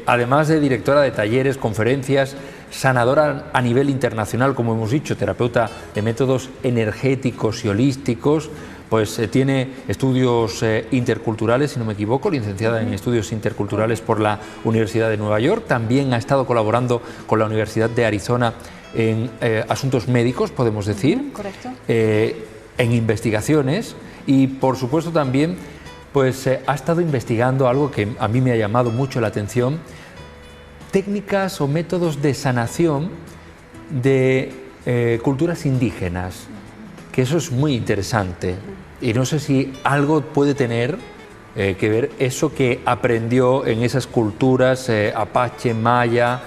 Además de directora de talleres, conferencias, sanadora a nivel internacional, como hemos dicho, terapeuta de métodos energéticos y holísticos, pues tiene estudios interculturales, si no me equivoco, licenciada en estudios interculturales por la Universidad de Nueva York. También ha estado colaborando con la Universidad de Arizona en asuntos médicos, podemos decir, correcto. En investigaciones y, por supuesto, también pues ha estado investigando algo que a mí me ha llamado mucho la atención: técnicas o métodos de sanación de culturas indígenas, que eso es muy interesante. Y no sé si algo puede tener que ver eso que aprendió en esas culturas apache, maya,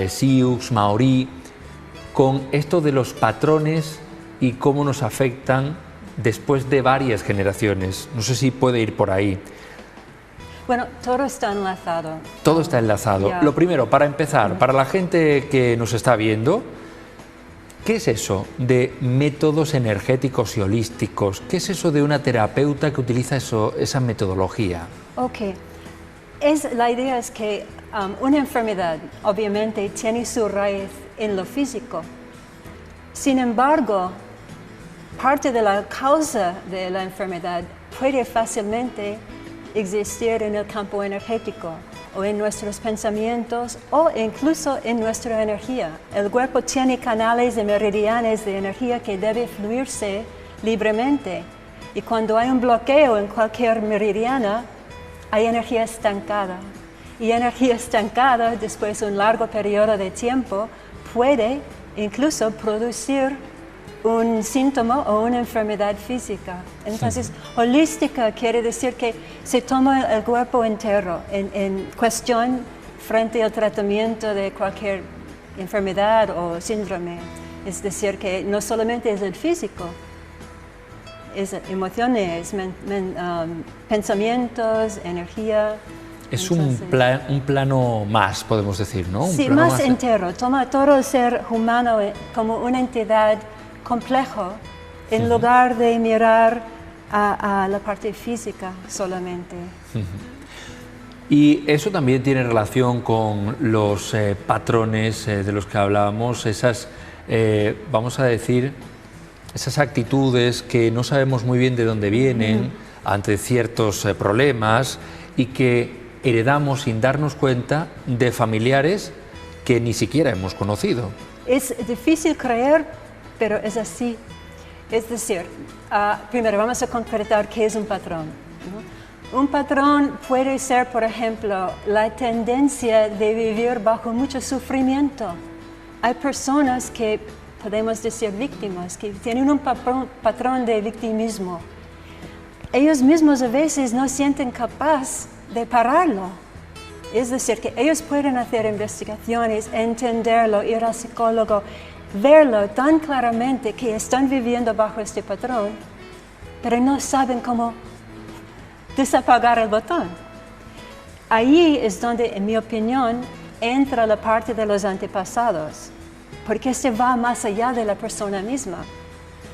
sioux, maorí, con esto de los patrones y cómo nos afectan después de varias generaciones. No sé si puede ir por ahí. Bueno, todo está enlazado. Todo está enlazado. Yeah. Lo primero, para empezar, para la gente que nos está viendo, ¿qué es eso de métodos energéticos y holísticos? ¿Qué es eso de una terapeuta que utiliza esa metodología? Ok. La idea es que una enfermedad obviamente tiene su raíz en lo físico. Sin embargo, parte de la causa de la enfermedad puede fácilmente existir en el campo energético o en nuestros pensamientos o incluso en nuestra energía. El cuerpo tiene canales y meridianos de energía que debe fluirse libremente, y cuando hay un bloqueo en cualquier meridiana, hay energía estancada. Y energía estancada, después de un largo periodo de tiempo, puede incluso producir un síntoma o una enfermedad física. Entonces, holística quiere decir que se toma el cuerpo entero en cuestión frente al tratamiento de cualquier enfermedad o síndrome. Es decir, que no solamente es el físico, es emociones, pensamientos, energía. Es entonces, un plano más, podemos decir, ¿no? Sí, más entero. Toma todo el ser humano como una entidad complejo, en lugar de mirar a la parte física solamente. Y eso también tiene relación con los patrones de los que hablábamos, esas, vamos a decir, esas actitudes que no sabemos muy bien de dónde vienen ante ciertos problemas y que heredamos sin darnos cuenta de familiares que ni siquiera hemos conocido. Es difícil creer, pero es así. Es decir, primero vamos a concretar qué es un patrón, ¿no? Un patrón puede ser, por ejemplo, la tendencia de vivir bajo mucho sufrimiento. Hay personas que podemos decir víctimas, que tienen un patrón de victimismo. Ellos mismos a veces no sienten capaz de pararlo. Es decir, que ellos pueden hacer investigaciones, entenderlo, ir al psicólogo, verlo tan claramente que están viviendo bajo este patrón, pero no saben cómo desapagar el botón. Ahí es donde, en mi opinión, entra la parte de los antepasados, porque se va más allá de la persona misma.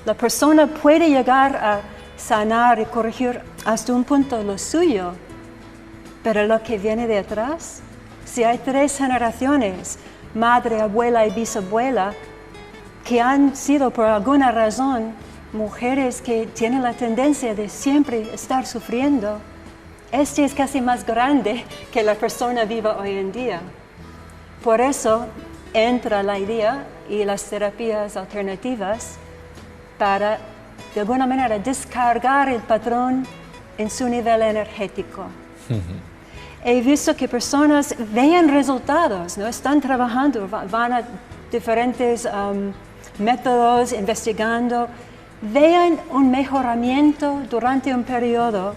La persona puede llegar a sanar y corregir hasta un punto lo suyo, pero lo que viene de atrás, si hay 3 generaciones, madre, abuela y bisabuela, que han sido por alguna razón mujeres que tienen la tendencia de siempre estar sufriendo, este es casi más grande que la persona viva hoy en día. Por eso entra la idea y las terapias alternativas para, de alguna manera, descargar el patrón en su nivel energético. He visto que personas vean resultados, ¿no? Están trabajando, van a diferentes métodos, investigando, vean un mejoramiento durante un periodo,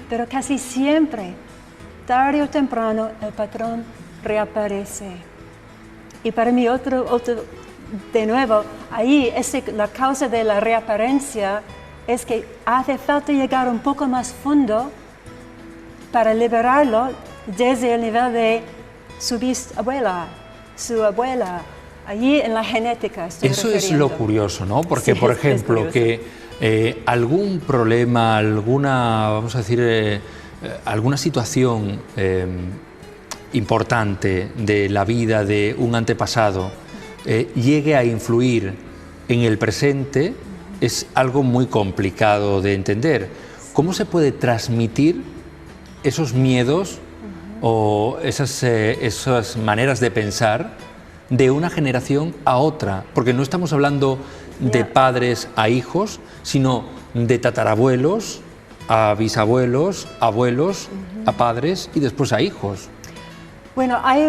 pero casi siempre, tarde o temprano, el patrón reaparece. Y para mí, de nuevo, ahí la causa de la reaparencia es que hace falta llegar un poco más fondo para liberarlo desde el nivel de su bisabuela, su abuela. Allí en la genética estoy Eso es lo curioso, ¿no? Porque, sí, por ejemplo, que algún problema, alguna, vamos a decir, alguna situación importante de la vida de un antepasado llegue a influir en el presente es algo muy complicado de entender. ¿Cómo se puede transmitir esos miedos o esas maneras de pensar de una generación a otra? Porque no estamos hablando de padres a hijos, sino de tatarabuelos a bisabuelos, abuelos, a padres y después a hijos. Bueno, hay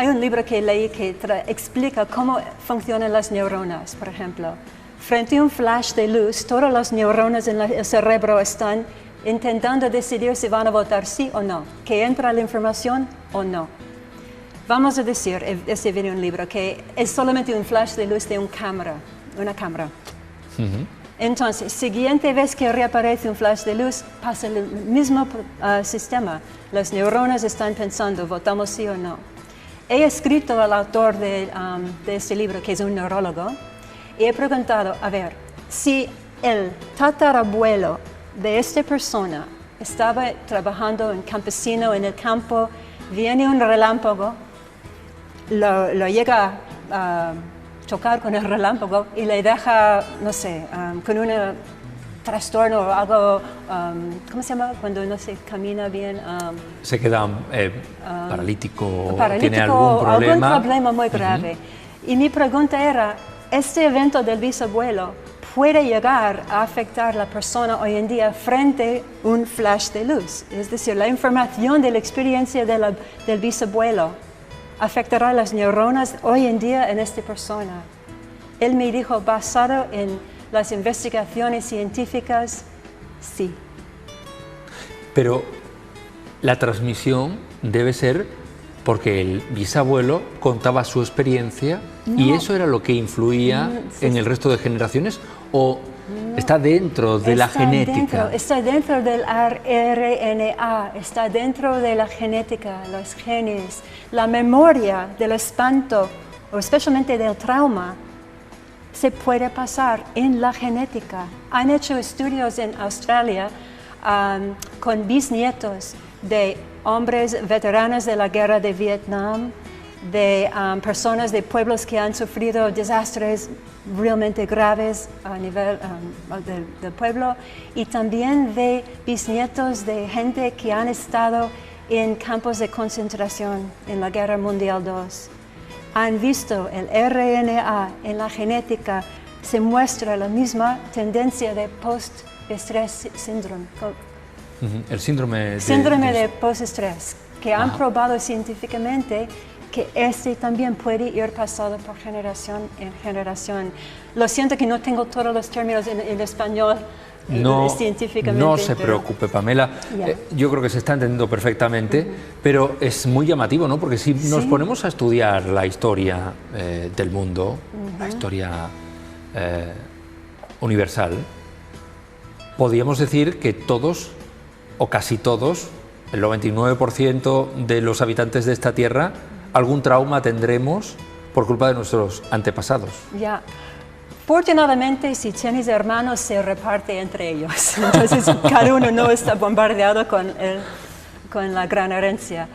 un libro que leí que explica cómo funcionan las neuronas, por ejemplo. Frente a un flash de luz, todas las neuronas en el cerebro están intentando decidir si van a votar sí o no, que entra la información o no. Vamos a decir, ese viene un libro, que es solamente un flash de luz de una cámara. Entonces, siguiente vez que reaparece un flash de luz, pasa el mismo sistema. Las neuronas están pensando, ¿votamos sí o no? He escrito al autor de este libro, que es un neurólogo, y he preguntado, a ver, si el tatarabuelo de esta persona estaba trabajando en campesino en el campo, viene un relámpago, lo llega a chocar con el relámpago y le deja, no sé, con un trastorno o algo, ¿cómo se llama? Cuando no se camina bien. Se queda paralítico, tiene algún problema. Algún problema muy grave. Y mi pregunta era, ¿este evento del bisabuelo puede llegar a afectar a la persona hoy en día frente a un flash de luz? Es decir, la información de la experiencia del bisabuelo afectará las neuronas hoy en día en esta persona. Él me dijo, basado en las investigaciones científicas, sí. Pero la transmisión debe ser porque el bisabuelo contaba su experiencia y eso era lo que influía en el resto de generaciones, o está dentro de la genética. Está dentro del RNA, está dentro de la genética, los genes, la memoria del espanto, o especialmente del trauma, se puede pasar en la genética. Han hecho estudios en Australia con bisnietos de hombres veteranos de la guerra de Vietnam, de personas de pueblos que han sufrido desastres realmente graves a nivel del pueblo, y también de bisnietos de gente que han estado en campos de concentración en la Guerra Mundial II. Han visto el RNA en la genética, se muestra la misma tendencia de post-estrés síndrome. El síndrome de post-estrés, que han probado científicamente que este también puede ir pasado por generación en generación. Lo siento que no tengo todos los términos en español científicamente. No se preocupe, Pamela. Yo creo que se está entendiendo perfectamente, pero es muy llamativo, ¿no? Porque si nos ponemos a estudiar la historia del mundo, la historia universal, podríamos decir que todos, o casi todos, el 99% de los habitantes de esta tierra, algún trauma tendremos por culpa de nuestros antepasados. Afortunadamente, si tienes hermanos, se reparte entre ellos. Entonces, cada uno no está bombardeado con la gran herencia.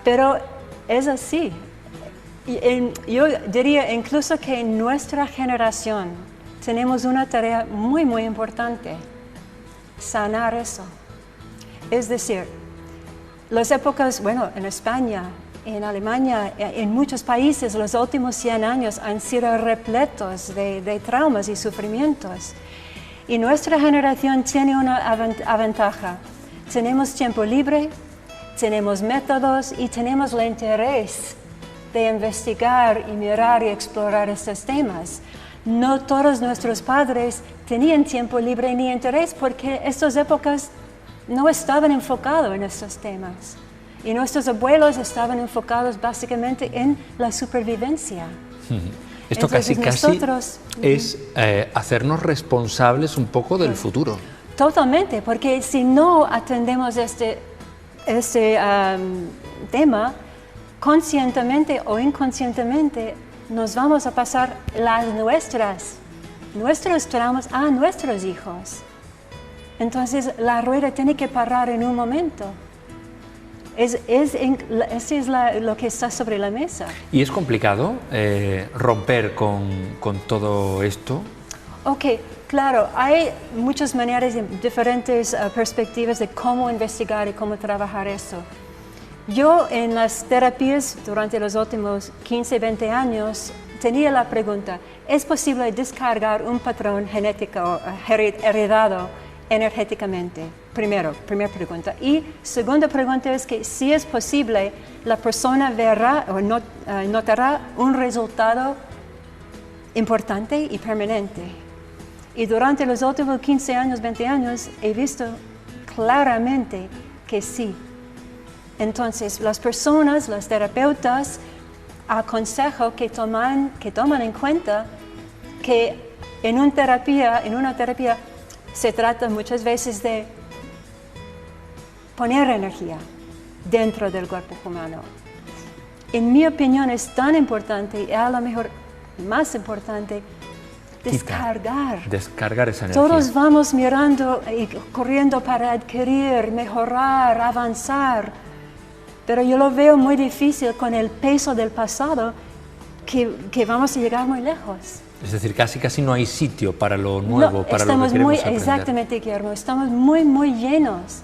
Pero es así. Yo diría incluso que en nuestra generación tenemos una tarea muy, muy importante: sanar eso. Es decir, las épocas, en España, en Alemania, en muchos países, los últimos 100 años han sido repletos de traumas y sufrimientos. Y nuestra generación tiene una ventaja. Tenemos tiempo libre, tenemos métodos y tenemos el interés de investigar y mirar y explorar estos temas. No todos nuestros padres tenían tiempo libre ni interés porque estas épocas no estaban enfocados en estos temas. Y nuestros abuelos estaban enfocados básicamente en la supervivencia. Esto Entonces, casi es hacernos responsables un poco del futuro. Totalmente, porque si no atendemos este tema, conscientemente o inconscientemente, nos vamos a pasar nuestros traumas a nuestros hijos. Entonces, la rueda tiene que parar en un momento. Eso es lo que está sobre la mesa. ¿Y es complicado romper con todo esto? Ok, claro, hay muchas maneras y diferentes perspectivas de cómo investigar y cómo trabajar eso. Yo en las terapias durante los últimos 15, 20 años tenía la pregunta, ¿es posible descargar un patrón genético heredado energéticamente? Primera pregunta. Y segunda pregunta es que si es posible, la persona verá o notará un resultado importante y permanente. Y durante los últimos 15 años, 20 años, he visto claramente que sí. Entonces, las personas, los terapeutas, aconsejo que toman en cuenta que en una terapia se trata muchas veces de poner energía dentro del cuerpo humano. En mi opinión es tan importante y a lo mejor más importante descargar. Descargar esa energía. Todos vamos mirando y corriendo para adquirir, mejorar, avanzar. Pero yo lo veo muy difícil con el peso del pasado que vamos a llegar muy lejos. Es decir, casi no hay sitio para lo nuevo, No, para lo que queremos aprender. Exactamente, Guillermo. Estamos muy llenos.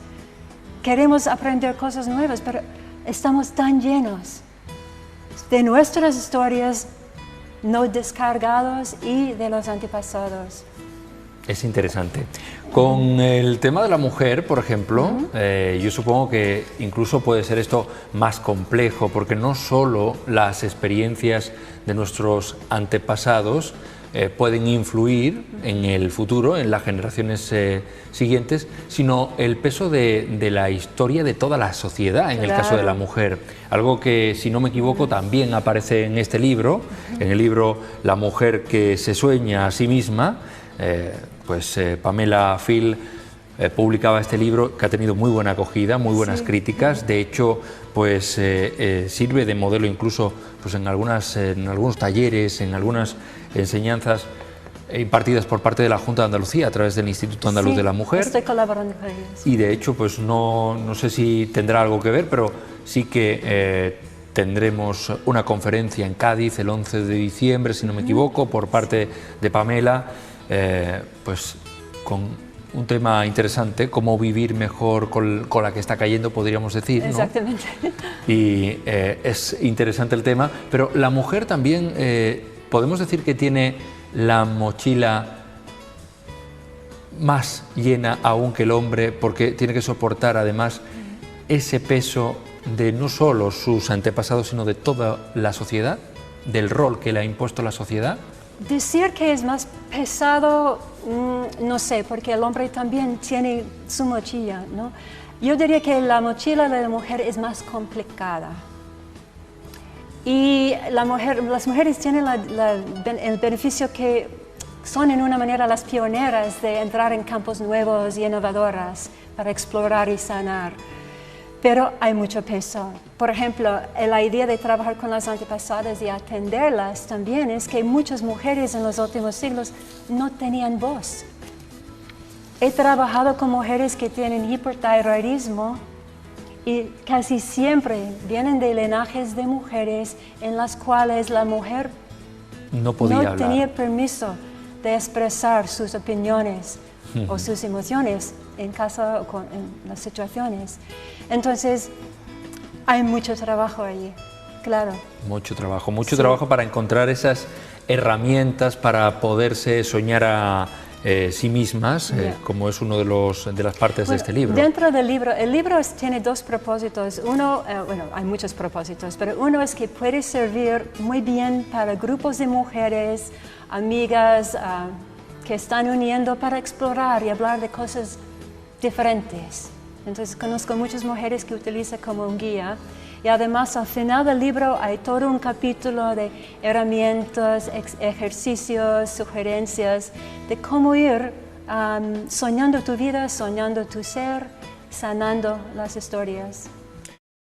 Queremos aprender cosas nuevas, pero estamos tan llenos de nuestras historias no descargados y de los antepasados. Es interesante. Con el tema de la mujer, por ejemplo, yo supongo que incluso puede ser esto más complejo, porque no solo las experiencias de nuestros antepasados pueden influir en el futuro, en las generaciones siguientes, sino el peso de la historia de toda la sociedad, en el caso de la mujer. Algo que, si no me equivoco, también aparece en este libro, en el libro La mujer que se sueña a sí misma. Pamela Phil publicaba este libro que ha tenido muy buena acogida, muy buenas críticas. De hecho, sirve de modelo incluso en algunos talleres, en algunas enseñanzas impartidas por parte de la Junta de Andalucía a través del Instituto Andaluz de la Mujer. Estoy colaborando con ellos. Y de hecho, no sé si tendrá algo que ver, pero sí que tendremos una conferencia en Cádiz el 11 de diciembre, si no me equivoco, por parte de Pamela, con un tema interesante, cómo vivir mejor con la que está cayendo, podríamos decir, ¿no? Exactamente. Y es interesante el tema, pero la mujer también, podemos decir que tiene la mochila más llena aún que el hombre, porque tiene que soportar además ese peso de no solo sus antepasados, sino de toda la sociedad, del rol que le ha impuesto la sociedad. Decir que es más pesado, no sé, porque el hombre también tiene su mochila, ¿no? Yo diría que la mochila de la mujer es más complicada. Y las mujeres tienen el beneficio que son en una manera las pioneras de entrar en campos nuevos y innovadoras para explorar y sanar. Pero hay mucho peso. Por ejemplo, la idea de trabajar con las antepasadas y atenderlas también es que muchas mujeres en los últimos siglos no tenían voz. He trabajado con mujeres que tienen hipertiroidismo y casi siempre vienen de linajes de mujeres en las cuales la mujer no tenía permiso de expresar sus opiniones o sus emociones en las situaciones. Entonces, hay mucho trabajo allí, claro. Mucho trabajo para encontrar esas herramientas para poderse soñar a sí mismas, como es uno de las partes de este libro. Dentro del libro, el libro tiene dos propósitos. Uno, hay muchos propósitos, pero uno es que puede servir muy bien para grupos de mujeres, amigas, que están uniendo para explorar y hablar de cosas diferentes. Entonces conozco muchas mujeres que utilizan como un guía y además al final del libro hay todo un capítulo de herramientas, ejercicios, sugerencias de cómo ir soñando tu vida, soñando tu ser, sanando las historias.